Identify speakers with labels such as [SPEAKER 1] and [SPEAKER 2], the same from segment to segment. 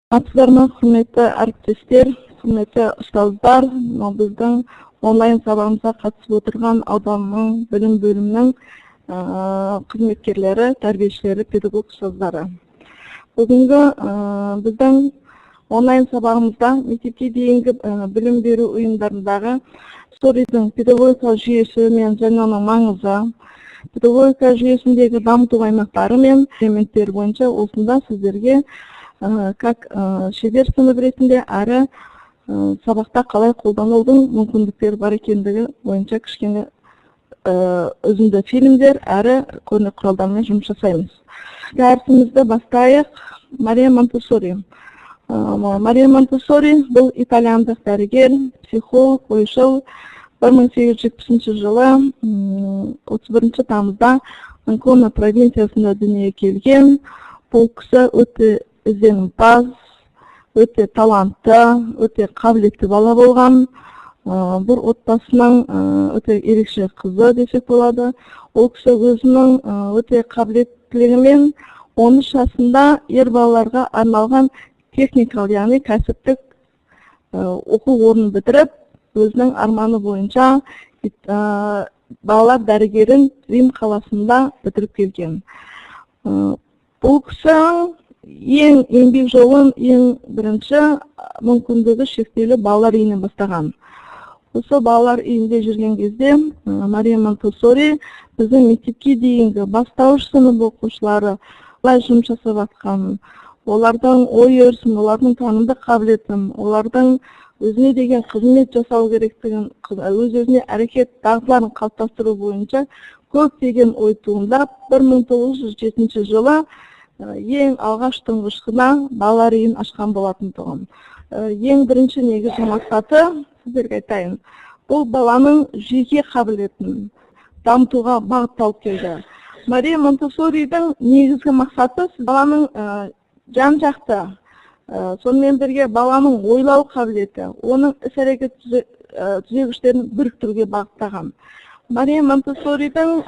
[SPEAKER 1] Атыздар ма, құрметті әріптестер, құрметті ұстаздар, біздің онлайн сабағымызға қатысып отырған ауданның білім бөлімінің қызметкерлері, тәрбиешілері, педагог ұстаздары. Бүгінгі біздің онлайн сабағымызда мектепке дейінгі білім беру ұйымдарындағы Моntessoriдің педагогикалық жүйесі мен және оның маңызы, педагогика жүйесіндегі дамыту аймақтары мен элементтер бойынша осында сіздерге как шебер сынып ретінде әрі сабақта қалай қолданудың мүмкіндіктері бар екендігі бойынша кішкене үзінді фильмдер әрі көрнекі құралдармен жұмыс жасаймыз. Дәрісімізді бастайық. Мария Монтессори. Мария Монтессори бұл итальяндық дәрігер, психолог, ойшыл. 1870 жылы 31 тамызда Анкона провинциясында дүниеге келген. Бұл кісі өте ізденімпаз, өте талантты, өте қабілетті бала болған. Бір отбасының өте ерекше қызы десек болады. Ол кісі өзінің өте қабілеттілігімен 13 жасында ер балаларға арналған техникалық, яғни кәсіптік оқу орнын бітіріп, өзінің арманы бойынша балалар дәрігерін Рим қаласында бітіріп келген. Бұл кісі ең еңбек жолын ең бірінші мүмкіндігі шектеулі балалар үйінен бастаған. Осы балалар үйінде жүрген кезде Мария Монтессори біздің мектепке дейінгі бастауыш сынып оқушылары қалай жұмыс жасап жатқанын, олардың ой өрісін, олардың танымдық қабілетін, олардың өзіне деген қызмет жасау керектігін, өз-өзіне әрекет дағдыларын қалыптастыру бойынша көптеген ой туындап, 1907 жылы ең алғаш тұңғышына балалар үйін ашқан болатын тұғын. Ең бірінші негізгі мақсаты, сіздерге айтайын, бұл баланың жеке қабілетін дамытуға бағытталып келді. Мария Монтессоридің негізгі мақсаты баланың жан-жақты, сонымен бірге баланың ойлау қабілеті, оның іс-әрекет түзегіштерін біріктіруге бағыттаған. Мария Монтессоридің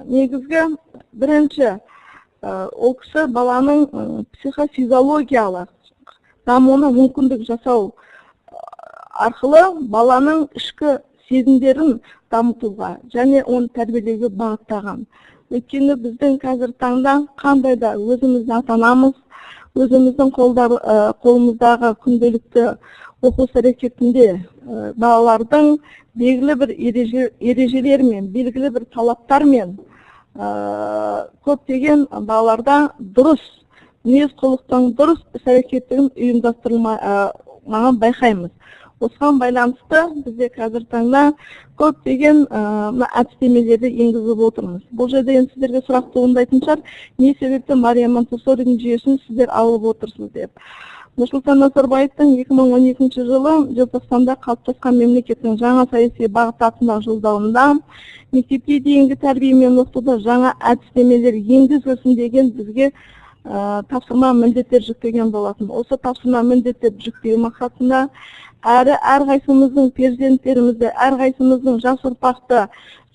[SPEAKER 1] негізгі бірінші ол кісі баланың психофизиологиялық дамуына мүмкіндік жасау арқылы баланың ішкі сезімдерін дамытуға және оны тәрбиелеуге бағыттаған. Өйткені біздің қазір таңда қандай да өзіміздің ата-анамыз, өзіміздің қолымыздағы күнделікті оқу әрекетінде балалардың белгілі бір ережелермен, белгілі бір талаптармен көптеген балаларда дұрыс мінез құлықтың дұрыс іс-әрекеттігін ұйымдастырылмаған байқаймыз. Осыған байланысты бізде қазір таңда көптеген әдістемелерді енгізіп отырмыз. Бұл жерде сіздерге сұрақ туындайтын шығар, не себепті Мария Монтессоридің жүйесін сіздер алып отырсыз деп. Нұрсұлтан Назарбаевтың 2012 жылы желтоқсанда қалыптасқан мемлекеттің жаңа саяси бағыты атындағы жолдауында мектепке дейінгі тәрбие мен оқытуда жаңа әдістемелер енгізілсін деген бізге тапсырма міндеттер жүктеген болатын. Осы тапсырма міндеттер жүктеу мақсатында әрқайсымыздың перзенттерімізді, әрқайсымыздың жас ұрпақты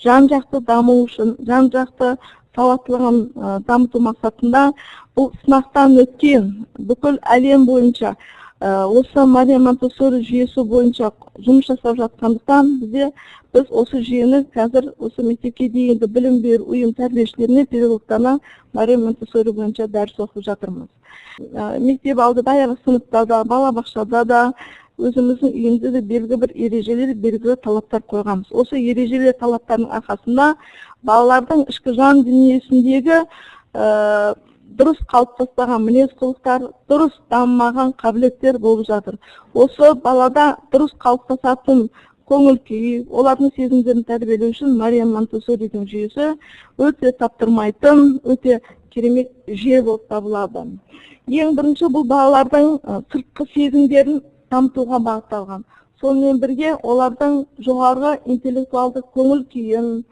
[SPEAKER 1] жан-жақты даму үшін, жан-жақты сауаттылығын дамыту мақсатында бұл сынақтан өткен бүкіл әлем бойынша осы Мария Монтессори жүйесі бойынша жұмыс жасап жатқандықтан біз осы жүйені қазір осы мектепке дейінгі білім беру ұйым тәрбиешілеріне, педагогтарына Мария Монтессори бойынша дәріс оқып жатырмыз. Мектеп алды баяғы сыныпта да, балабақшада да өзіміздің үйімізде де белгілі бір ережелер, белгілі талаптар қойғанбыз. Осы ережелер талаптардың арқасында балалардың ішкі жан дүниесіндегі дұрыс қалыптаспаған мінез құлықтар, дұрыс дамымаған қабілеттер болып жатыр. Осы балада дұрыс қалыптасатын көңіл күй, олардың сезімдерін тәрбиелеу үшін Мария Монтессоридің жүйесі өте таптырмайтын, өте керемет жүйе болып табылады. Ең бірінші бұл балалардың сыртқы сезімдерін дамытуға бағытталған. Сонымен бірге олардың жоғарғы интеллектуалдық көңіл күйін,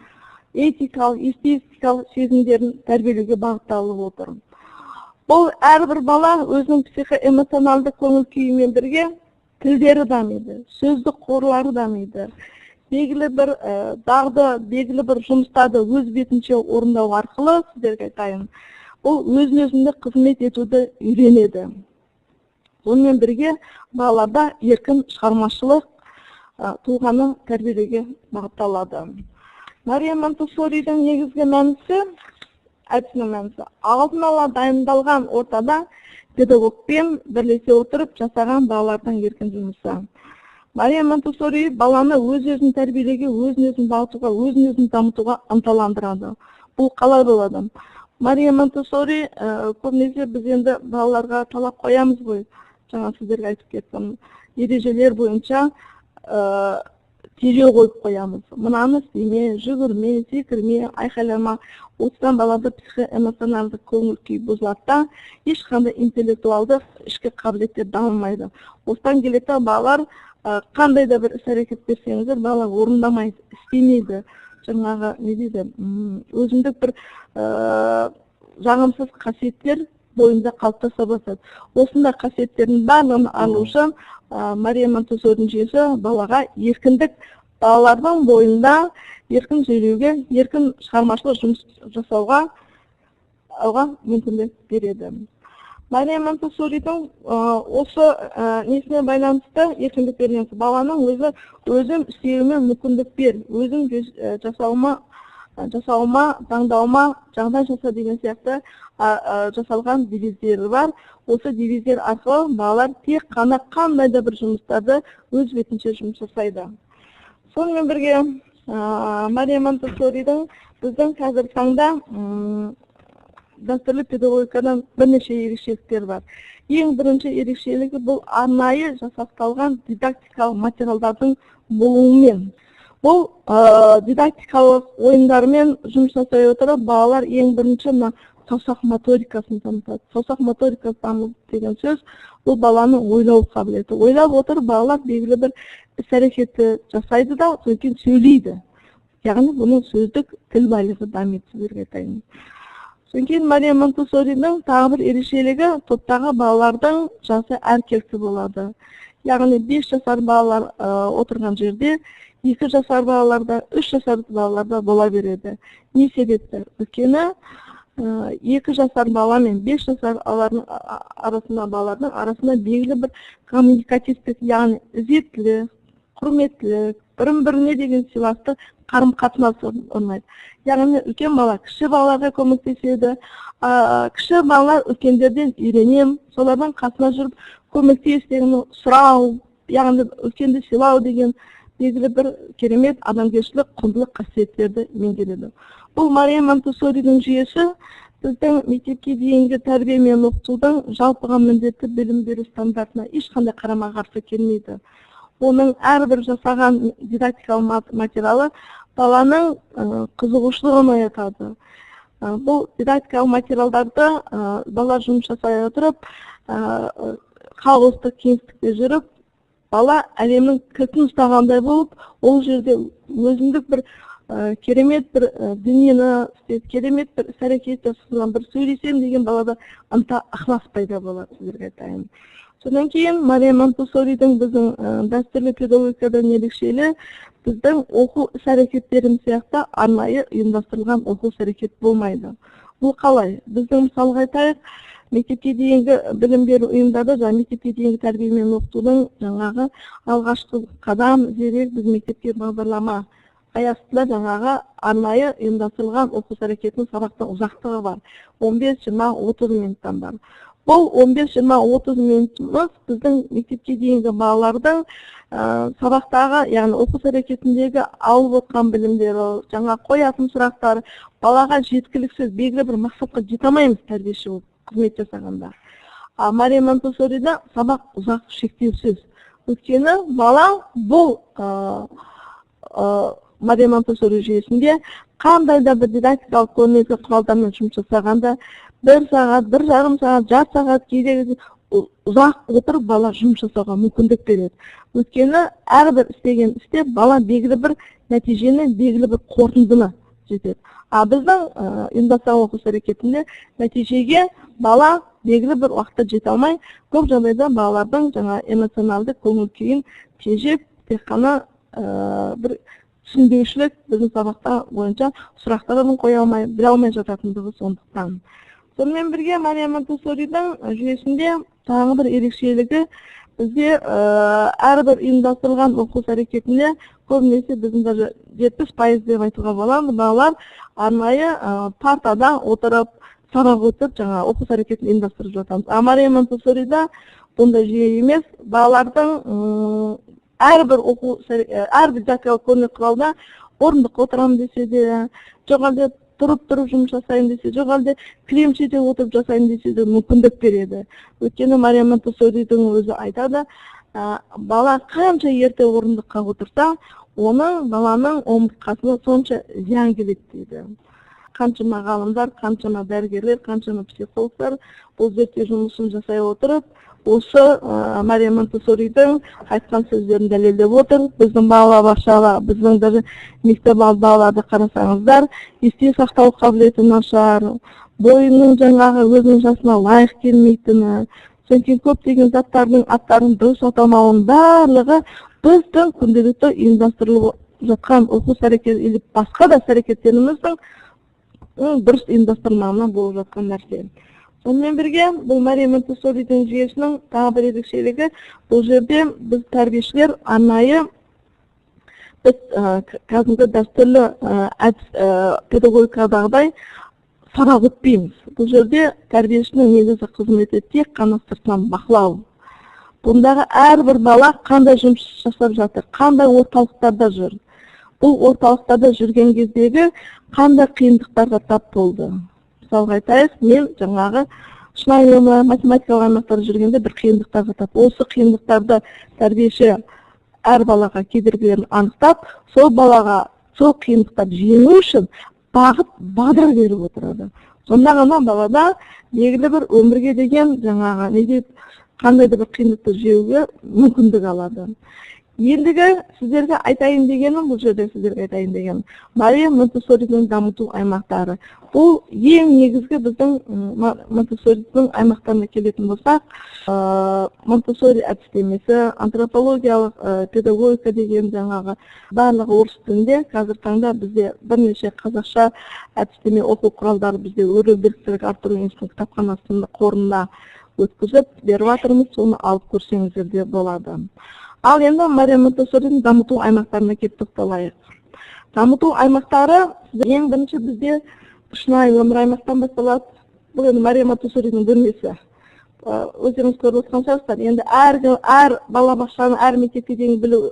[SPEAKER 1] этикалық, эстетикалық сезімдерін тәрбиелеуге бағытталып отыр. Бұл әрбір бала өзінің психоэмоционалдық көңіл күйімен бірге тілдері дамиды, сөздік қорлары дамиды. Белгілі бір дағды, белгілі бір жұмыстарды өз бетінше орындау арқылы, сіздерге айтайын, ол өзін-өзінде қызмет етуді үйренеді. Сонымен бірге балаларда еркін шығармашылық тұлғаны тәрбиелеуге бағытталады. Мария Монтессоридің негізгі мәнісі, әдісінің мәнісі, алдын ала дайындалған ортада педагогпен бірлесе отырып жасаған балалардың еркін жұмысы. Мария Монтессори баланы өз-өзін тәрбиелеуге, өзін-өзін бағытуға, өзін-өзін дамытуға ынталандырады. Бұл қалай болады? Мария Монтессори көбінесе біз енді балаларға талап қоямыз ғой. Жаңа сіздерге айтып кеттім. Ережелер бойынша тежеу қойып қоямыз. Мынаны істеме, жүгірме, секірме, айқайлама. Осыдан балада психоэмоционалдық көңіл күй бұзылады, ешқандай интеллектуалдық ішкі қабілеттер дамымайды. Осыдан келеді балалар қандай да бір іс-әрекет берсеңіздер, бала орындамайды, істемейді. Жаңағы не дейді, өзіндік бір жағымсыз қасиеттер бойында қалыптаса бастады. Осындай қасиеттердің барлығын алу үшін Мария Монтессоридің жүйесі балаға еркіндік, балалардың бойында еркін сөйлеуге, еркін шығармашылық жұмыс жасауға мүмкіндік береді. Мария Монтессоридің осы несіне байланысты еркіндік берген, баланың өзім істеуіме мүмкіндік бер, өзім жасауыма, таңдауыма жағдай жаса деген сияқты жасалған дивизиялар бар. Осы дивизиялар арқылы балалар тек қана қандай да бір жұмыстарды өз бетінше жұмыс жасайды. Сонымен бірге Мария Монтессоридің біздің қазіргі таңда дәстүрлі педагогикадан бірнеше ерекшеліктер бар. Ең бірінші ерекшелігі бұл арнайы жасақталған дидактикалық материалдардың болуымен. Бұл дидактикалық ойындармен жұмыс жасай отырып, балалар ең бірінші саусақ моторикасын дамытады. Саусақ моторикасын дамыту деген сөз, бұл баланың ойлау қабілеті. Ойлап отырып, балалар белгілі бір іс-әрекетті жасайды да, содан кейін сөйлейді. Яғни бұның сөздік тіл байлығы дамиды, сіздерге айтайын. Содан кейін Мария Монтессоридің тағы бір ерекшелігі топтағы балалардың жасы әркелкі болады. Яғни 5 жасар балалар отырған жерде 2 жасар балаларда, 3 жасар балаларда бола береді. Не себепті? Өйткені 2 жасар бала мен 5 жасар балалардың арасында белгілі бір коммуникативтік, яғни ізеттілік, құрметтілік, бірін-біріне деген сыйластық қарым-қатынас орнайды. Яғни үлкен бала кіші балаларға көмектеседі, кіші балалар үлкендерден үйренем, солардан қасына жүріп көмектесетінін сұрау, яғни үлкенді сыйлау деген белгілі бір керемет адамгершілік, құндылық қасиеттерді меңгереді. Бұл Мария Монтессоридің жүйесі біздің мектепке дейінгі тәрбие мен оқытудың жалпыға міндетті білім беру стандартына ешқандай қарама-қарсы келмейді. Оның әрбір жасаған дидактикалық материалы баланың қызығушылығын оятады. Бұл дидактикалық материалдарды бала жұмыс жасай отырып, хаостық кеңістікте жүріп, бала әлемнің кілтін ұстағандай болып, ол жерде өзіндік бір керемет бір дүниені, керемет бір іс-әрекет жасаған, бір сөйлесем деген балада ынта ықылас пайда болады, сіздерге айтайын. Содан кейін Мария Монтессоридің біздің дәстүрлі педагогикадан ерекшелігі біздің оқу іс-әрекеттеріміз сияқты арнайы ұйымдастырылған оқу іс-әрекет болмайды. Бұл қалай? Біздің мысалға айтайық, мектепке дейінгі білім беру ұйымдарда, мектепке дейінгі тәрбие мен оқытудың жаңағы алғашқы қадам дерек біз мектепке бағдарлама аясында жаңағы арнайы ұйымдастырылған оқу іс-әрекетінің сабақтың ұзақтығы бар. 15-20-30 минуттан бар. Бұл 15-20-30 минутымыз біздің мектепке дейінгі балалардың сабақтағы, яғни оқу іс-әрекетіндегі алып отқан білімдері, жаңа қоятын сұрақтар, балаға жеткіліксіз, белгілі бір мақсатқа жете алмаймыз тәрбиеші болып қызмет жасағанда. Мария Монтессорида сабақ ұзақ шектеусіз. Өйткені бала бұл Мария Монтессори жүйесінде қандай да бір дидактикалық көрнекі құралдармен жұмыс жасағанда 1 сағат, 1,5 сағат, жарты сағат, кейде ұзақ отырып бала жұмыс жасауға мүмкіндік береді. Өйткені әрбір істеген істе бала белгілі бір нәтижені, белгілі бір қорытындыны жетеді. Біздің ұйымдастырылған оқу іс-әрекетінде нәтижеге бала белгілі бір уақытта жете алмай, көп жағдайда балалардың жаңа эмоционалды көңіл күйін тежеп, тек қана бір түсінбеушілік біздің сабақта бойынша сұрақтарын қоя алмай, біле алмай жататындығы сондықтан. Сонымен бірге Мария Монтессоридің жүйесінде тағы бір ерекшелігі бізде әрбір ұйымдастырылған оқу әрекетінде көбінесе біздің даже 70% деп айтуға болады, балалар арнайы партада отырып, сабақ өтіп, жаңа оқу әрекетін ұйымдастырып жатамыз. Мария Монтессорида бұндай жүйе емес, балалардың әрбір дидактикалық көрнекі құралда орындыққа отырамын десе де, жоқ әлде тұрып жұмыс жасайын десе, жоқ әлде кілемшеде отырып жасайын десе де мүмкіндік береді. Өйткені Мария Монтессоридің өзі айтады, бала қанша ерте орындыққа отырса, оның баланың омыртқасына сонша зиян келеді дейді. Қаншама ғалымдар, қаншама дәрігерлер, қаншама психологтар бұл зерттеу жұмысын жасай отырып, осы Мария Монтессоридің айтқан сөздерін дәлелдеп отыр. Біздің балабақшаға, біздің даже мектеп балаларды қарасаңыздар, есте сақтау қабілеті нашар, бойының жаңағы өзінің жасына лайық келмейтіні, сондықтан көптеген заттардың аттарын дұрыс атамауының барлығы біздің күнделікті ұйымдастырылып жатқан оқу әрекеті или басқа да әрекеттеріміздің дұрыс ұйымдастырылмауынан болып жатқан нәрсе. Сонымен бірге, бұл Мария Монтессоридің жүйесінің тағы бір ерекшелігі, бұл жерде біз тәрбиешілер арнайы біз кәдімгі дәстүрлі педагогикадағыдай сабақ өтпейміз. Бұл жерде тәрбиешінің негізгі қызметі тек қана сыртынан бақылау. Бұндағы әрбір бала қандай жұмыс жасап жатыр, қандай орталықтарда жүр. Бұл орталықтарда жүрген кездегі қандай қиындықтарға тап болды. Мысалға айтайық, мен жаңағы шынайы өмір математикалық аймақтарда жүргенде бір қиындықтарға тап. Осы қиындықтарды тәрбиеші әр балаға кедергілерін анықтап, сол балаға сол қиындықтарды жеңу үшін бағдар беріп отырады. Сонда ғана балада белгілі бір өмірге деген жаңағы қандай да бір қиындықты жеңуге мүмкіндік алады. Ендігі сіздерге айтайын дегенім, бұл жерде сіздерге айтайын дегенім, Мария Монтессоридің дамыту аймақтары. Бұл ең негізгі біздің Монтессоридің аймақтарына келетін болсақ, Монтессори әдістемесі, антропологиялық педагогика деген жаңағы барлығы орыс тілінде. Қазір таңда бізде бірнеше қазақша әдістеме оқу құралдары бізде өрі біліктілік арттыру институтының кітапханасында қорында өткізіп беріп жатырмыз, соны алып көрсеңіздер де болады. Ал енді Мария Монтессоридің дамыту аймақтарына келіп тоқталайық. Дамыту аймақтары ең бірінші бізде шынайы өмір аймақтан басталады. Бұл енді Мария Монтессоридің бөлмесі. Өздеріңіз көріп отырған шығарсыздар. Енді әр балабақшаның, әр мектепке дейін білім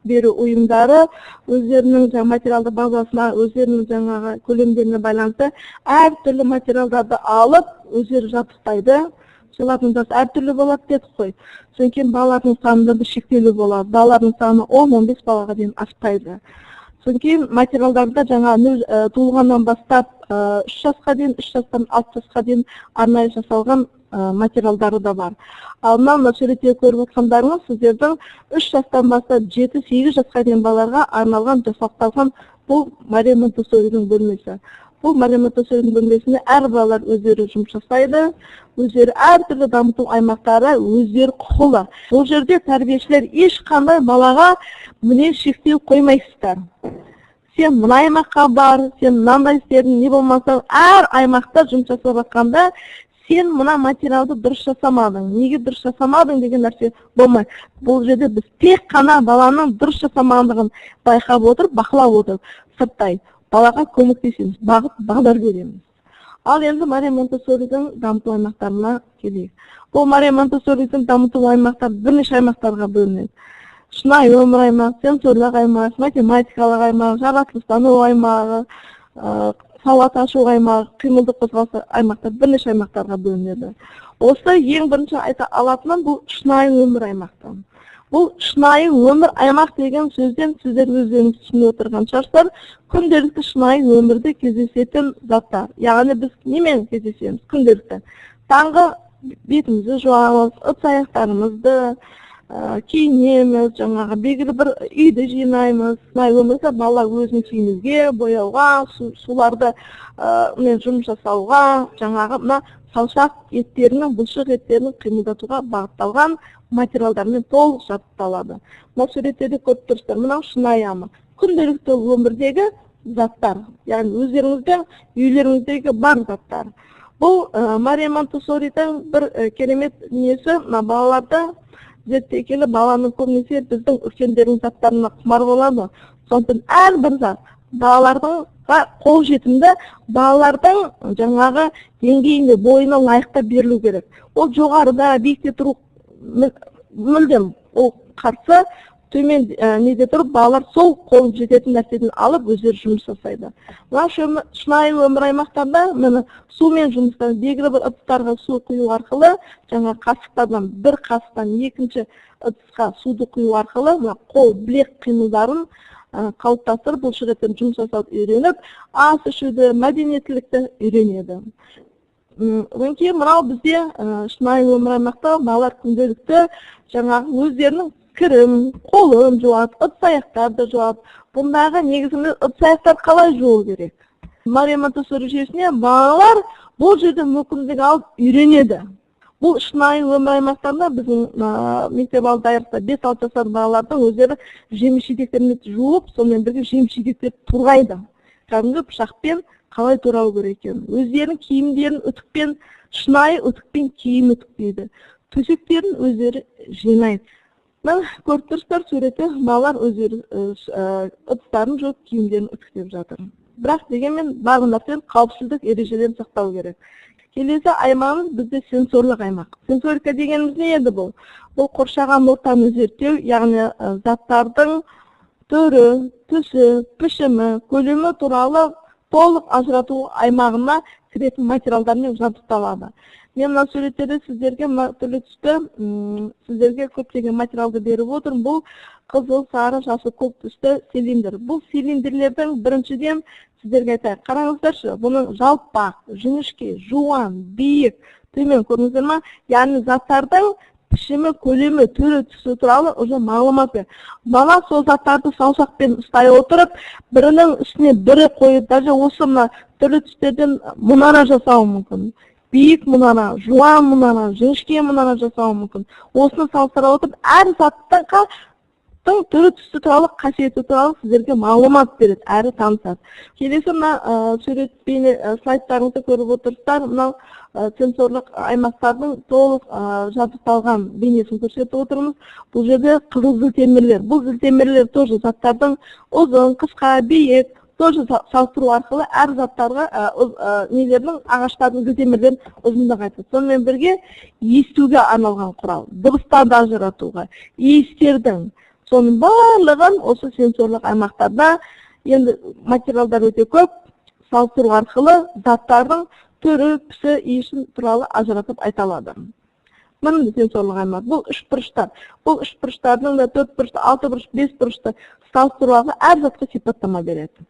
[SPEAKER 1] беру ұйымдары өздерінің материалды базасына, өздерінің жаңағы көлемдеріне байланысты әртүрлі материалдарды алып, өздері жабдықтайды. Солардың жасы әртүрлі болады дедік қой. Содан кейін балалардың санында да шектеулі болады. Балалардың саны 10-15 балаға дейін аспайды. Содан кейін материалдарда жаңа туылғаннан бастап 3 жасқа дейін, 3 жастан 6 жасқа дейін арнайы жасалған материалдары да бар. Ал мына суретте көріп отқандарыңыз сіздердің 3 жастан бастап 7-8 жасқа дейін балаларға арналған жасақталған бұл Мария Монтессоридің бөлмесі. Бұл Мария Монтессоридің бөлмесінде әр балалар өздері жұмыс жасайды, өздері әртүрлі дамыту аймақтары, өздері құқылы. Бұл жерде тәрбиешілер ешқандай балаға міне шектеу қоймайсыздар. Сен мына аймаққа бар, сен мынандай істедің, не болмаса әр аймақта жұмыс жасап жатқанда сен мына материалды дұрыс жасамадың, неге дұрыс жасамадың деген нәрсе болмайды. Бұл жерде біз тек қана баланың дұрыс жасамағандығын байқап отырып, бақылап отырып, сырттай балаға көмектесеміз, бағдар береміз. Ал енді Мария Монтессоридің дамыту аймақтарына келейік. Бұл Мария Монтессоридің дамыту аймақтары бірнеше аймақтарға бөлінеді. Шынайы өмір аймағы, сенсорлық аймағы, математикалық аймағы, жаратылыстану аймағы, сауат ашу аймағы, қимылды қозғалыс аймақтар бірнеше аймақтарға бөлінеді. Осы ең бірінші айта алатыным бұл шынайы өмір аймақтан. Бұл шынайы өмір аймақ деген сөзден сіздер өздеріңіз түсініп отырған шығарсыздар, күнделікті шынайы өмірде кездесетін заттар. Яғни біз немен кездесеміз күнделікті? Таңғы бетімізді жуамыз, ыдыс-аяқтарымызды киінеміз, жаңағы белгілі бір үйді жинаймыз. Шынайы өмірде бала өзін киінуге, бояуға, суларды жұмыс жасауға, жаңағы мына саусақ еттерінің, бұлшық еттерінің қимылдатуға бағытталған материалдармен толық жабдықталады. Мына суреттерде көріп тұрсыздар, мынау шынайы аймақ. Күнделікті өмірдегі заттар, яғни өздеріңізде, үйлеріңіздегі бар заттар. Бұл Мария Монтессоридің бір керемет дүниесі, балаларда зерттей келе баланың көбінесе біздің үлкендердің заттарына құмар болады. Сондықтан әрбір зат балалардың қол жетімді, балалардың жаңағы деңгейіне, бойына лайықта берілу керек. Ол жоғарыда, биікте тұру мүлдем ол қарсы, төмен неде тұрып, балалар сол қол жететін нәрседен алып өздері жұмыс жасайды. Шынайы өмір аймақтарда мені сумен жұмыстан белгілі бір ыдыстарға су құю арқылы, жаңа қасықтардан бір қасықтан екінші ыдысқа суды құю арқылы қол білек қимылдарын қалыптастырып, бұл шыреттен жұмыс жасауды үйреніп, ас ішуді, мәдениеттілікті үйренеді. Одан кейін мынау бізде шынайы өмір аймақта балалар күнделікті жаңағы өздерінің кірім, қолын жуады, ыдыс-аяқтарды жуады. Бұндағы негізінде ыдыс-аяқтар қалай жуу керек? Мария Монтессори жүйесіне балалар бұл жерде мүмкіндік алып үйренеді. Бұл шынайы өмір аймақтарында біздің мектеп алды даярлықта 5-6 жасар балалардың өздері жеміс-жидектерін жуып, сонымен бірге жеміс-жидектерді турайды. Кәдімгі пышақпен қалай турау керек екенін. Өздерінің киімдерін үтікпен, шынайы үтікпен киім үтіктейді. Төсектерін өздері жинайды. Мен көріп тұрсыздар суретте балалар өздері ыдыстарын жуып, киімдерін үтіктеп жатыр. Бірақ дегенмен барлық нәрседен қауіпсіздік ережелерін сақтау керек. Келесі аймағымыз бізде сенсорлық аймақ. Сенсорика дегеніміз не еді бұл? Бұл қоршаған ортаны зерттеу, яғни заттардың түрі, түсі, пішімі, көлемі туралы толық ажырату аймағына кіретін материалдармен жабдықталады. Мен мына суреттерде сіздерге түрлі түсті, сіздерге көптеген материалды беріп отырмын. Бұл қызыл, сары, жасыл, көк түсті цилиндр. Бұл цилиндрлердің біріншіден сіздерге айтайық. Қараңыздаршы, бұның жалпақ, жіңішке, жуан, биік, төмен көрдіңіздер ме? Яғни заттардың пішімі, көлемі, түрі, түсі туралы уже мағлұмат бар. Бала сол заттарды саусақпен ұстай отырып, бірінің үстіне бірі қойып, даже осы мына түрлі түстерден мұнара жасауы мүмкін. Биік мұнара, жуан мұнара, жіңішке мұнара жасауы мүмкін. Осыны салыстыра отырып, әр заттың түрі түсі туралы, қасиеті туралы сіздерге мағлұмат береді, әрі танысады. Келесі мына сурет бейне слайдтарыңызды көріп отырсыздар, мынау сенсорлық аймақтардың толық жабдықталған бейнесін көрсетіп отырмыз. Бұл жерде қызыл зілтемірлер. Бұл зілтемірлер тоже заттардың ұзын, қысқа, биік, тоже салыстыру арқылы әр заттарға нелердің ағаштардың зілтемірлерін ұзындығы айтады. Сонымен бірге естуге арналған құрал, дыбыстарды ажыратуға, иістердің, соның барлығын осы сенсорлық аймақтарда енді материалдар өте көп, салыстыру арқылы заттардың түрі, пісі, иісін туралы ажыратып айта алады. Міне сенсорлық аймақ. Бұл үш бұрыштар. Бұл үш бұрыштардың да 4 бұрышты, 6 бұрыш, 5 бұрышты салыстыру арқылы әр затқа сипаттама береді.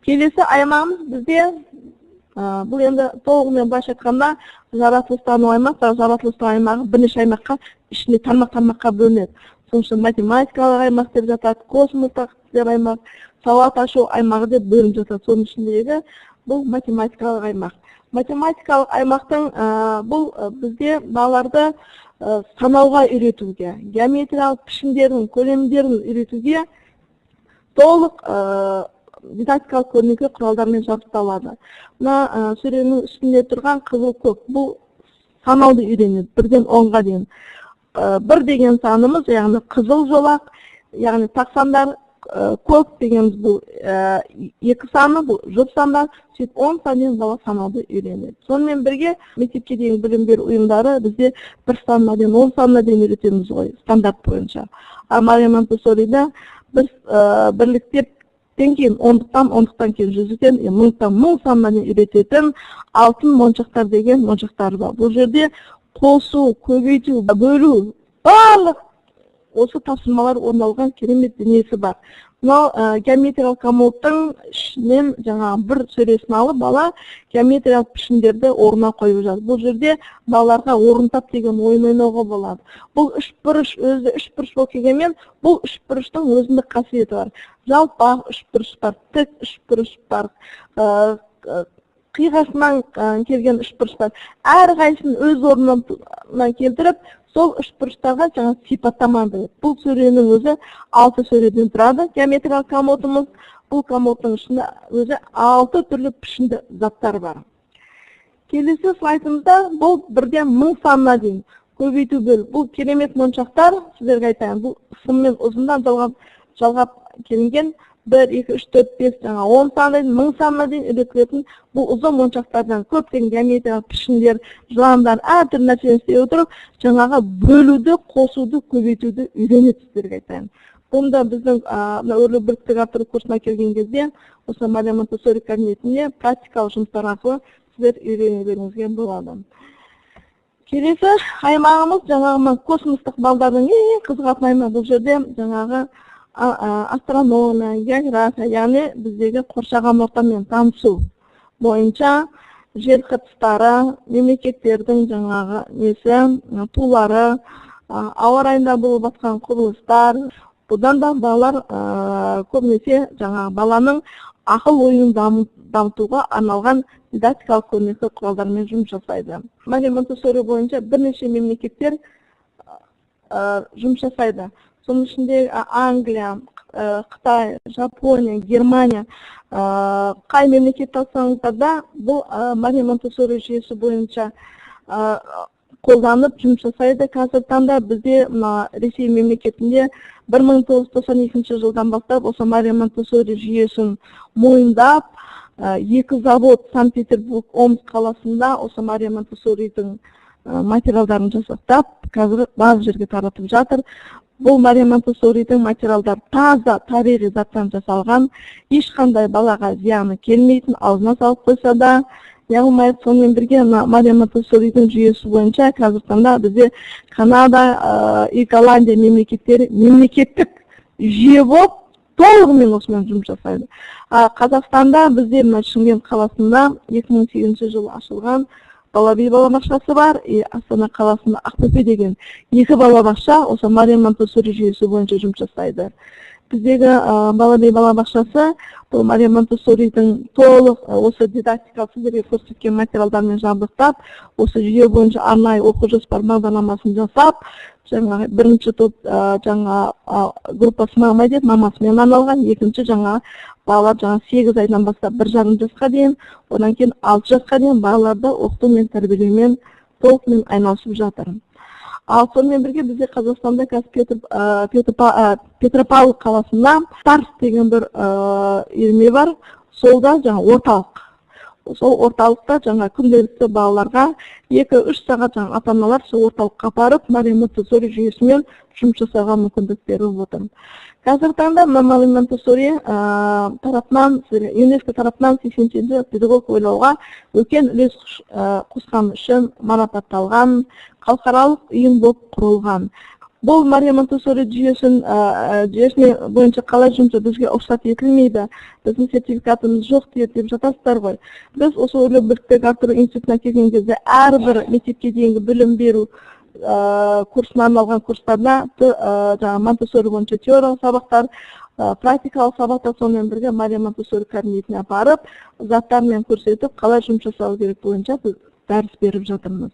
[SPEAKER 1] Келесі аймағымыз бізде, бұл енді толығымен былайша айтқанда жаратылыстану аймақ, жаратылыстану аймағы бірнеше аймаққа, ішінде тармақ-тармаққа бөлінеді. Соның үшін математикалық аймақ деп жатады, космостық аймақ, сауат ашу аймағы деп бөлініп жатады. Соның ішіндегі бұл математикалық аймақ. Математикалық аймақтың бұл бізде балаларды санауға үйретуге, геометриялық пішімдерін, көлемдерін үйретуге толық дидактикалық көрнекі құралдармен жабдықталады. Мына сөренің үстінде тұрған қызыл көк, бұл санауды үйренеді, 1-ден 10-ға дейін. 1 деген санымыз, яғни қызыл жолақ, яғни тақсандар, көк дегеніміз бұл 2 саны, бұл жұп сандар, сөйтіп 10 саннан бала санауды үйренеді. Сонымен бірге мектепке дейін білім беру ұйымдары бізде 1 санына дейін, 10 санына дейін үйретеміз ғой, стандарт бойынша. Мария Монтессорида біз бірліктеп кейін 10-тан кейін 100-тен, 1000-тан 1000 санына дейін үйрететін алтын моншақтар деген моншақтар бар. Бұл жерде қосу, көбейту, бөлу, барлық осы тапсырмалар орындалған керемет дүниесі бар. Мынау геометриялық комодтың ішінен жаңағы бір сөресін алып, бала геометриялық пішімдерді орнына қойып жатыр. Бұл жерде балаларға орын тап деген ойын ойнауға болады. Бұл үш бұрыш, өзі үш бұрыш болып келгенмен, бұл үш бұрыштың өзіндік қасиеті бар. Жалпақ үш бұрыш бар, тік үш бұрыш бар, қиғасынан келген үш бұрыш бар. Әрқайсысын өз орнынан келтіріп, сол үш бұрыштарға жаңа сипаттама береді. Бұл сөренің өзі 6 сөреден тұрады. Геометриялық комодымыз, бұл комодтың ішінде өзі 6 түрлі пішімді заттар бар. Келесі слайдымызда бұл 1-ден 1000 санына дейін көбейту бөл. Бұл керемет моншақтар, сіздерге айтайын, бұл сыммен ұзындан жалғап келінген 1, 2, 3, 4, 5, жаңа 10 санына дейін, 1000 санына дейін үйретілетін бұл ұзын моншақтардан көптеген геометриялық пішіндер, жыландар, әртүрлі нәрсені істей отырып, жаңағы бөлуді, қосуды, көбейтуді үйренеді, сіздерге айтайын. Бұнда біздің өрлеу біріктік арттыру курсына келген кезде, осы Мария Монтессори кабинетінде практикалық жұмыстар арқылы сіздер үйренулеріңізге болады. Келесі аймағымыз жаңағы космостық балдардың ең қызығатын аймағы. Бұл жерде жаңағы астрономия, география, яғни біздегі қоршаған ортамен танысу бойынша жер қыртыстары, мемлекеттердің жаңағы тулары, ауа райында болып жатқан құбылыстар. Бұдан да балалар көбінесе жаңағы баланың ақыл ойын дамытуға арналған дидактикалық көрнекі құралдармен жұмыс жасайды. Мария Монтессори бойынша бірнеше мемлекеттер жұмыс жасайды. Соның ішінде Англия, Қытай, Жапония, Германия, қай мемлекет алсаңыздар да бұл Мария Монтессори жүйесі бойынша қолданып жұмыс жасайды. Қазіргі таңда бізде Ресей мемлекетінде 1992 жылдан бастап осы Мария Монтессори жүйесін мойындап, 2 завод Санкт-Петербург, Омск қаласында осы Мария Монтессоридің материалдарын жасақтап, қазір барлық жерге таратып жатыр. Бұл Мария Монтессоридің материалдар таза табиғи заттан жасалған, ешқандай балаға зияны келмейтін, аузына салып қойса да яғылмайды. Сонымен бірге Мария Монтессоридің жүйесі бойынша қазіргі таңда бізде Канада и Голландия мемлекеттері мемлекеттік жүйе болып толығымен осымен жұмыс жасайды. Қазақстанда бізде Шымкент қаласында 2008 жылы ашылған Балаби балабақшасы бар, Астана қаласында Ақтөбе деген 2 балабақша осы Мария Монтессори жүйесі бойынша жұмыс жасайды. Біздегі Балаби балабақшасы бұл Мария Монтессоридің толық осы дидактикалық сіздерге көрсеткен материалдармен жабдықтап, осы жүйе бойынша арнайы оқу жоспар бағдарламасын жасап, жаңағы бірінші топ жаңа группасы мамасымен арналған, екінші жаңа балалар жаңа 8 айдан бастап 1,5 жасқа дейін, одан кейін 6 жасқа дейін балаларды оқыту мен тәрбиелеумен толықмен айналысып жатыр. Ал сонымен бірге бізде Қазақстанда Петропавл қаласында Старс деген бір үйірме бар. Солда жаңа орталық. Сол орталықта жаңа күнделікті балаларға 2-3 сағат жаңа ата-аналар сол орталыққа барып, Мария Монтессори жүйесімен жұмыс жасауға мүмкіндік беріп отыр. Қазіргі таңда Мария Монтессори тарапынан, ЮНЕСКО тарапынан 80-ші педагог ойлауға үлкен үлес қосқан үшін марапатталған халықаралық ұйым болып құрылған. Бұл Мария Монтессори жүйесіне бойынша қалай жұмысы бізге рұқсат етілмейді, біздің сертификатымыз жоқ деп жатасыздар ғой. Біз осы өрлеу біріктік арттыру институтына келген кезде әрбір мектепке дейінгі білім беру курсына арналған курстарда Монтессори бойынша теориялық сабақтар, практикалық сабақтар, сонымен бірге Мария Монтессори кабинетіне апарып, заттармен көрсетіп, қалай жұмыс жасау керек бойынша дәріс беріп жатырмыз.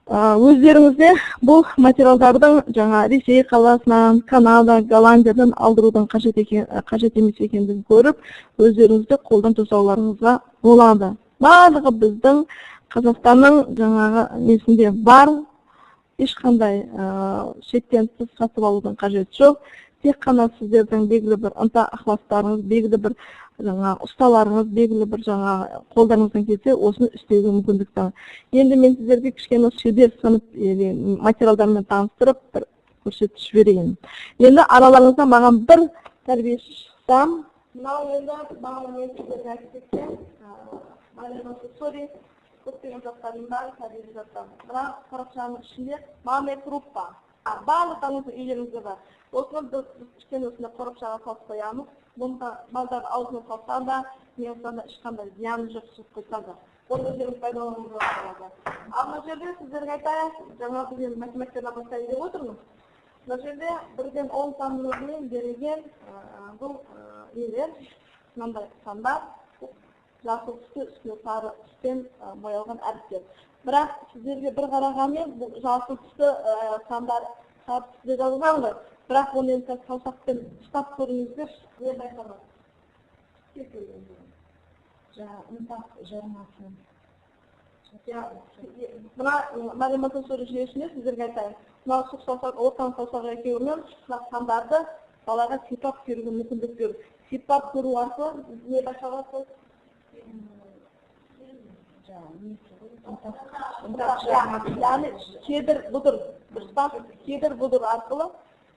[SPEAKER 1] Өздеріңізде бұл материалдардың жаңа Ресей қаласынан, Канада, Голландиядан алдырудың қажет емес екендігін көріп, өздеріңізде қолдан жасауларыңызға болады. Барлығы біздің Қазақстанның жаңағы несінде бар, ешқандай шеттен тыс сатып алудың қажеті жоқ. Тек қана сіздердің белгілі бір ынта ықыластарыңыз, белгілі бір жаңа ұсталарыңыз, белгілі бір жаңа қолдарыңыздан келсе, осыны істеуге мүмкіндік бар. Енді мен сіздерге кішкене шебер сынып материалдармен таныстырып, бір көрсетіп жіберейін. Енді араларыңызда маған бір тәрбиеші шықсам, мынау енді маған мен сіздерге айтып кеткен Мария Монтессори көптеген заттардың бәрі табиғи заттар. Бірақ парақшаның ішінде мамай группа. Барлықтарыңыздың үйлеріңізде бар. Осыны біз кішкене осында қорапшаға салып қоямыз. Бұнда балдар аузына салса да, мен сонда ешқандай зияны жоқ шығып қойса да. Оны өздеріңіз пайдалануға болады. Ал мына жерде сіздерге айтайын, жаңа біз математикадан бастайын деп отырмыз. Мына жерде 1-ден 10 санымен берілген бұл нелер, мынандай сандар, жасыл түсті, үстіне сары түспен боялған әріптер. Бірақ сіздерге бір қарағанмен бұл жасыл түсті сандар сары түсте жазылған ғой. Бірақ оны енді саусақпен ұстап көріңіздер, не байқамады. Жаңа ынтақ жармасы. Мына математика жүйесінде сіздерге айтайын. Мына сұқ саусақ, ортан саусақ екеуімен сандарды балаға сипап көруге мүмкіндік беру. Сипап көру арқылы не байқалады? Яғни кедір бұдыр, кедір бұдыр арқылы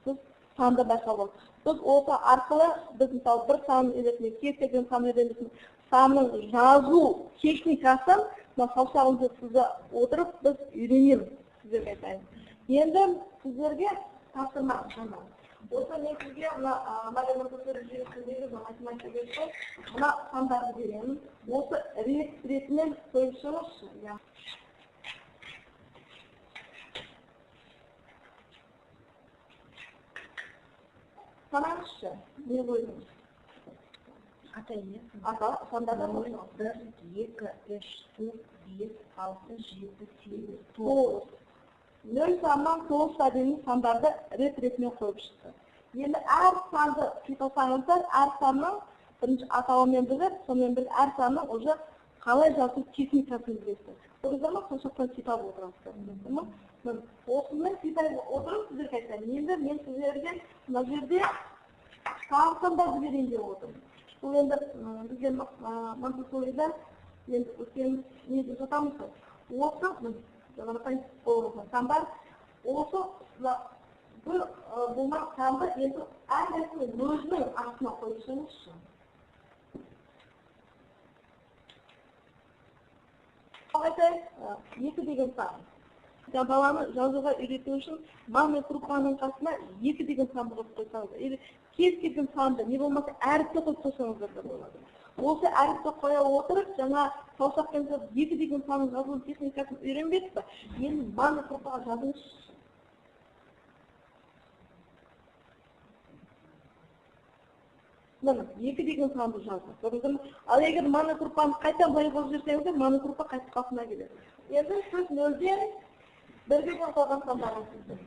[SPEAKER 1] біз санды байқалады. Біз осы арқылы біз мысалы бір сан елесіне, кез келген сан елесіне санның жазу техникасын саусағымызды сыза отырып біз үйренеміз, сіздерге айтайын. Енді сіздерге тапсырма. Осы мен сізге математика жүйесіндегі математика мына сандарды беремін. Осы ретімен қойышыңызшы. Санаңызшы, не қойдыңыз? Ата, сандарды қойыңыз. 1, 2, 3, 4, 5, 6, 7, 8, 9. 0 саннан 9-ға дейін сандарды рет-ретімен қойып шықты. Енді әр санды қиқылсаңыздар, әр санның бірінші атауымен біліп, сонымен бір әр санның уже қалай жазу техникасын білесіз. Бұл zaman қосақтан сипап отырасыздар. Осымен сипап отырып сіздерге айтайын. Енді мен сіздерге мына жерде сағын да жіберейін деп отырмын. Бұл енді бізден Монтессорида енді өткеніміз не деп жатамыз ғой. Осы сандар, осы болмақ санды енді әрқайсының өзінің астына қойсаңызшы. Айтайық, 2 деген сан. Баланы жазуға үйрету үшін мам мен крупаның қасына 2 деген санды қойып қойсаңыздар. Кез келген санды, не болмаса әріпті қойып қойсаңыздар да болады. Осы әріпті қоя отырып, жаңа саусақпен 2 деген санның жазу техникасын үйренбедік пе? Енді мам мен крупаға жазыңыз. Міне, 2 деген санды жазыңыз. Ал егер мам мен крупаны қайтадан былай қойып жіберсеңіздер, мам мен крупа қайтып қалпына келеді. Енді сіз 0-ден 1-ге дейін қойған сандарын сіздер.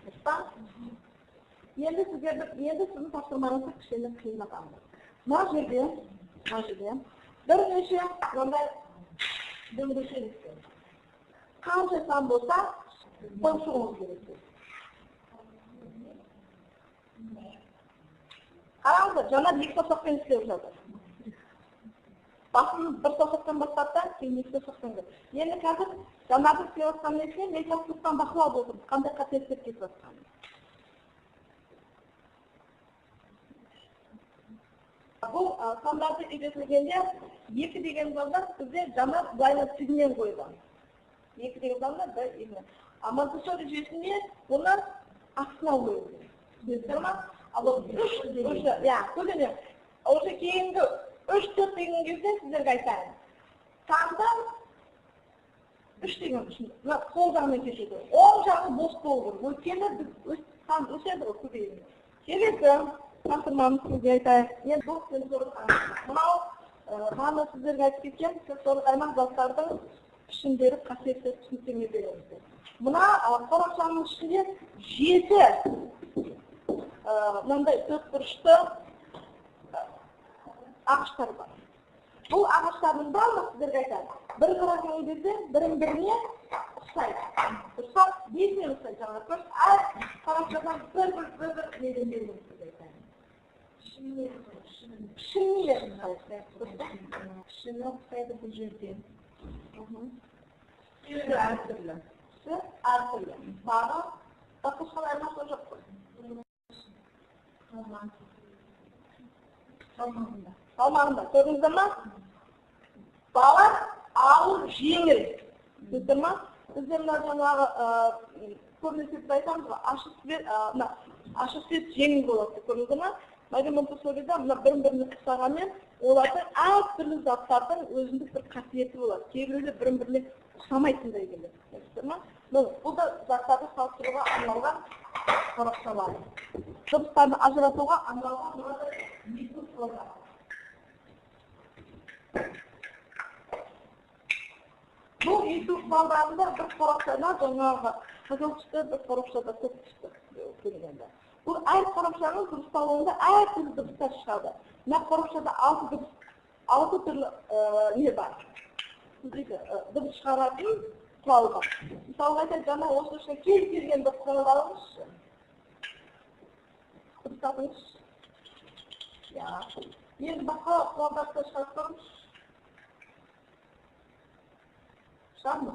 [SPEAKER 1] Енді сіздің тапсырмаңызды кішкене қиындатамыз. Мына жерде бірнеше мынандай дөңгелек. Қанша сан болса, қосуыңыз керек. Қараңыздар, жаңа 2 саусақпен істеп жатыр. Басын 1 саусақтан бастап, кейін 2 саусақтан кетті. Енді қазір жаңағы істеп жатқан нәрсе мен саусақтан бақылап отырмын, қандай қателіктер кетіп жатқанын. Бұл сандарды үйретілгенде 2 деген сандар бізде жаңа былайына тігінен қойған. 2 деген сандар бір егінен. Монтессори жүйесінде бұны астына қойылды. Түсінесіздер ма? Ал ол 3 кейінгі 3-4 деген кезде сіздерге айтайын. Санды 3 деген үшін, сол жағымен кешеді. Оң жағы бос болу. Өйткені сан өседі ғой көбейеді. Келесі тапсырмамыз сізге айтайын. Енді бұл сенсорлық аймақ. Мынау ғана сіздерге айтып кеткен сенсорлық аймақ заттардың пішіндері, қасиеттері түсініктеме береміз. Мына қорапшаның ішінде 7 мынандай 4 бұрышты ағаштар бар. Бұл ағаштардың барлығы сіздерге айтайын. Бір қараған кезде бірін-біріне ұқсайды. Ұқсап, бесіне ұқсайды жаңағы. Әр қорапшадан бір неден берген сізге айтайын. Пішінмелер ұқсайды бұл жерден. Әртүрлі. Әртүрлі. Бағы басқашқан аймақта жоқ қой. Салмағында. Көрдіңіздер ма? Бала ауыр жеңіл. Көрдіңіздер ма? Бізде мына жаңағы көбінесе біз айтамыз ғой, ашық свет жеңіл болады. Көрдіңіздер ма? Монтессорида мына бірін-біріне қысағанмен олардың әртүрлі заттардың өзіндік бір қасиеті болады. Кейбіреулер бірін-біріне ұқсамайтындай келеді. Көрдіңіздер ма? Бұл да заттарды салыстыруға арналған қорапшалар. Дыбыстарды ажыратуға арналған микрофондар. Бұл микрофондарында бір қорапшада жаңағы қызыл түсті, бір қорапшада көк түсті көргенде. Бұл әр қорапшаның дыбысталуында әртүрлі дыбыстар шығады. Мына қорапшада 6 түрлі не бар. дыбыс шығаратын құрал бар. Мысалға айтайық, жаңа осы үшін кез келген бір құрал алыңызшы. Дыбыстатыңыз. Енді басқа құралдарды шығарып көріңіз. Шығар ма?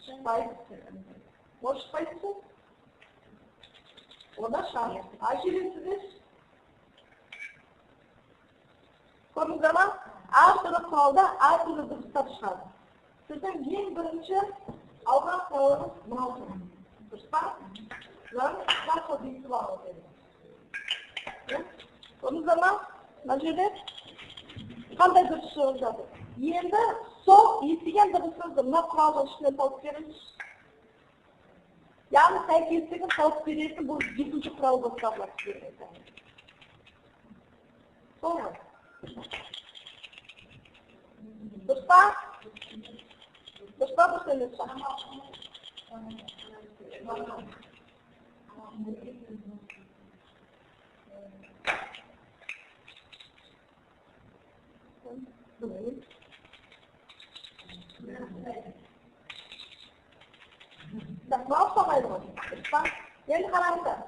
[SPEAKER 1] Шықпайды. Ол шықпайды. Ода шығар. Желесіздер. Көрдіңіздер ма? Әртүрлі құралда әртүрлі дыбыстар шығады. Сіздің ең бірінші алған құралыңыз мынау. Дұрыс па? Яғни басқа дейсіп алу керек. Көрдіңіздер ма? Мына жерде қандай дұрыс шығып жатыр? Енді сол естіген дыбысыңызды мына құралдың ішінен тауып беріңіз. Яғни сәйкестігін тауып беретін бұл екінші құрал болып табылады. Сол ма? Дұрыс па? Дұрыс па, дұрыс емес па? Мынау ұқсамайды ғой. Енді қараңыздар.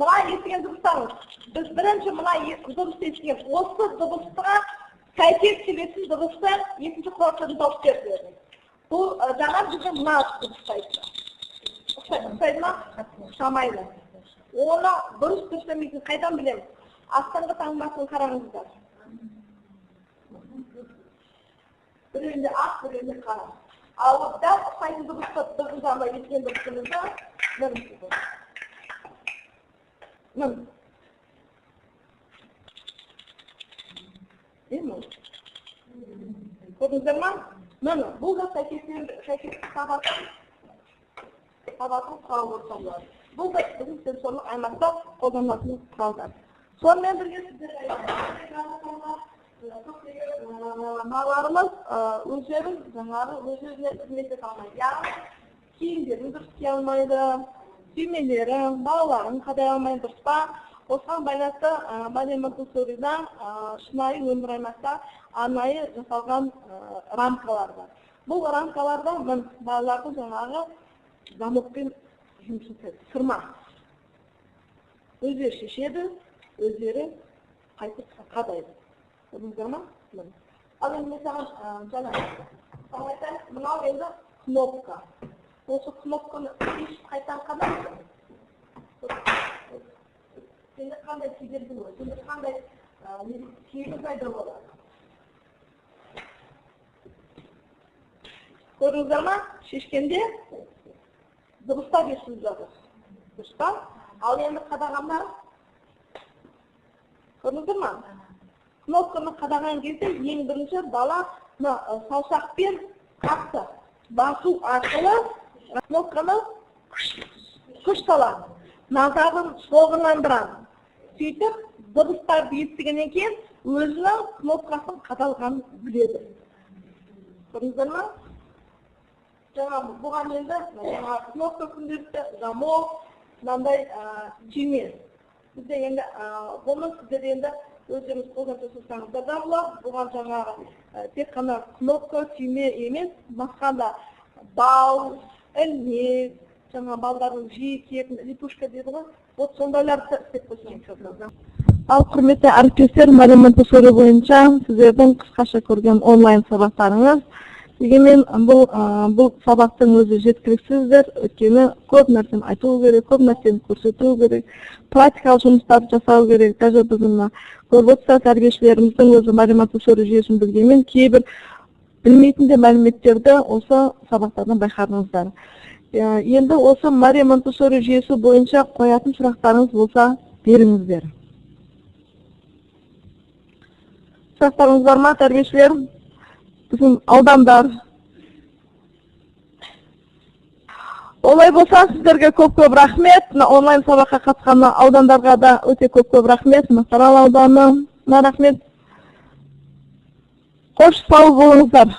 [SPEAKER 1] Мына естіген дыбыстарыңыз. Біз бірінші мына дыбысты естіген. Осы дыбысқа сәйкес келетін дыбысты екінші құралдан тауып берді. Бұл жаңа біздің мына дыбысты айтты. Ұқсайды ма? Ұқсамайды. Оны дұрыс емесін қайдан білеміз? Астыңғы таңбасын қараңыздар. Біреуінде ақ, біреуінде қара. Ал дәл ұқсайтын дыбысты біздің жаңа естіген дыбысымызды біліңіз. Мін. Көрдіңіздер ма? Мін. Бұл да сәйкестік сабатын құрал болып табылады. Бұл да біздің сенсорлық аймақта қолданылатын құралдар. Сонымен бірге сіздер мыналарымыз өздерін жаңағы өз-өзіне қызмет ете алмайды. Яғни киімдерін дұрыс кие алмайды, түймелерін, балаларын қадай алмайды, дұрыс па? Осыған байланысты Мария Монтессорида шынайы өмір аймақта арнайы жасалған рамкалар бар. Бұл рамкаларда балалардың жаңағы замокпен жұмыс жасайды, сырма. Өздері шешеді, өздері қайтып қадайды. Көрдіңіздер ма? Ал енді мен саған жаңа айтайын, мынау енді кнопка. Осы кнопканы шешіп қайтадан қадайды. Сенде қандай кедергі болады? Сенде қандай кедергі пайда болады? Көрдіңіздер ма? Шешкенде дыбыстар естіліп жатыр. Дұрыс па? Ал енді қадағанда көрдіңіздер ма? Кнопканы қадаған кезде ең бірінші бала саусақпен қатты басу арқылы кнопканы күш салады. Назарын шоғырландырады. Сөйтіп, дыбыстарды естігеннен кейін өзінің кнопкасын қадалғанын біледі. Көрдіңіздер ма? Жаңа бұған енді кнопка күнделікті замок, мынандай түйме. Бізде енді бұны сіздер енді өздеріңіз қолдан жасасаңыздар да болады. Бұған жаңағы тек қана кнопка, түйме емес, басқа да бал, ілмек, жаңа балдардың жиі киетін липушка дейді ғой. Вот сондайларды істеп қойсаңыз. Ал құрметті әріптестер, Мария Монтессори бойынша сіздердің қысқаша көрген онлайн сабақтарыңыз. Дегенмен бұл сабақтың өзі жеткіліксіздер, өйткені көп нәрсені айту керек, көп нәрсені көрсету керек, практикалық жұмыстарды жасау керек. Даже біздің көріп отырсақ, тәрбиешілеріміздің өзі Мария Монтессори жүйесін білгенмен кейбір білмейтін де мәліметтерді осы сабақтардан байқадыңыздар. Енді осы Мария Монтессори жүйесі бойынша қоятын сұрақтарыңыз болса, беріңіздер. Сұрақтарыңыз бар ма, тәрбиешілер? Біздің аудандар. Олай болса, сіздерге көп-көп рахмет. Онлайн сабаққа қатысқан аудандарға да өте көп-көп рахмет. Мақтаарал ауданы, рахмет. Қош сау болыңыздар.